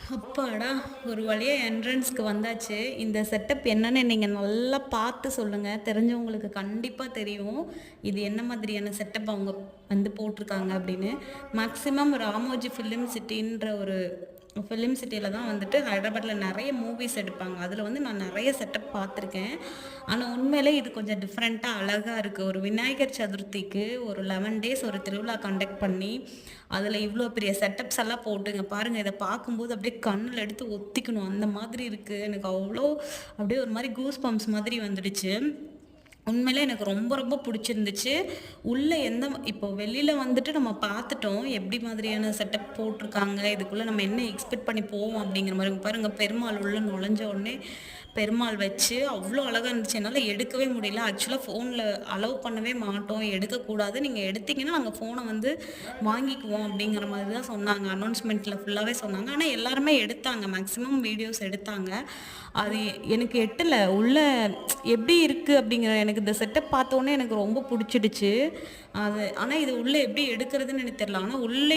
அப்பாடா! ஒரு வழியா என்ட்ரன்ஸ்க்கு வந்தாச்சு. இந்த செட்டப் என்னன்னு நீங்க நல்லா பார்த்து சொல்லுங்க. தெரிஞ்சவங்களுக்கு கண்டிப்பா தெரியும். இது என்ன மாதிரியான செட்டப் அவங்க வந்து போட்டிருக்காங்க அப்படின்னு. மேக்ஸிமம் ராமோஜி ஃபிலிம் சிட்டின்ற ஒரு ஃபிலிம் சிட்டியில தான் வந்துட்டு ஹைதராபாத்ல நெறைய மூவிஸ் எடுப்பாங்க. அதில வந்து நான் நெறைய செட்டப் பார்த்துருக்கேன். ஆனா உண்மையிலே இது கொஞ்சம் டிஃப்ரெண்ட்டா அழகா இருக்கு. ஒரு விநாயகர் சதுர்த்திக்கு ஒரு 11 டேஸ் ஒரு திருவிழா கண்டக்ட் பண்ணி, அதில இவ்ளோ பெரிய செட்டப்ஸ் எல்லாம் போட்டுங்க பாருங்க. இத பார்க்கும்போது அப்படியே கண்ணுல எடுத்து ஒத்திக்கணும். அந்த மாதிரி இருக்கு. எனக்கு அவ்ளோ அப்படியே ஒரு மாரி கூஸ் பம்ப்ஸ் மாதிரி வந்துடுச்சு. உண்மையிலே எனக்கு ரொம்ப ரொம்ப புடிச்சிருந்துச்சு. உள்ள எந்த இப்போ வெளியில வந்துட்டு நம்ம பார்த்துட்டோம். எப்படி மாதிரியான செட்டப் போட்டுருக்காங்க. இதுக்குள்ள நம்ம என்ன எக்ஸ்பெக்ட் பண்ணி போவோம் அப்படிங்கிற மாரி. பாருங்க பெருமாள் உள்ள நுழைஞ்ச உடனே பெருமாள் வச்சு அவ்ளோ அழகா இருந்துச்சு. என்னால எடுக்கவே முடியல. ஆக்சுவலா ஃபோன்ல அலோவ் பண்ணவே மாட்டோம். எடுக்கக்கூடாது. நீங்க எடுத்தீங்கன்னா நாங்க ஃபோன வந்து வாங்கிக்குவோம் அப்படிங்கிற மாதிரி தான் சொன்னாங்க. அனௌன்ஸ்மென்ட்ல ஃபுல்லாவே சொன்னாங்க. ஆனா எல்லாருமே எடுத்தாங்க. மேக்ஸிமம் வீடியோஸ் எடுத்தாங்க. அது எனக்கு எட்டல. உள்ள எப்படி இருக்கு அப்படிங்கிற எனக்கு இந்த செட்டப் பார்த்தோனே எனக்கு ரொம்ப புடிச்சிடுச்சு. ஆனா இது உள்ள எப்படி எடுக்கிறதுன்னு எனக்கு தெரியல. ஆனா உள்ளே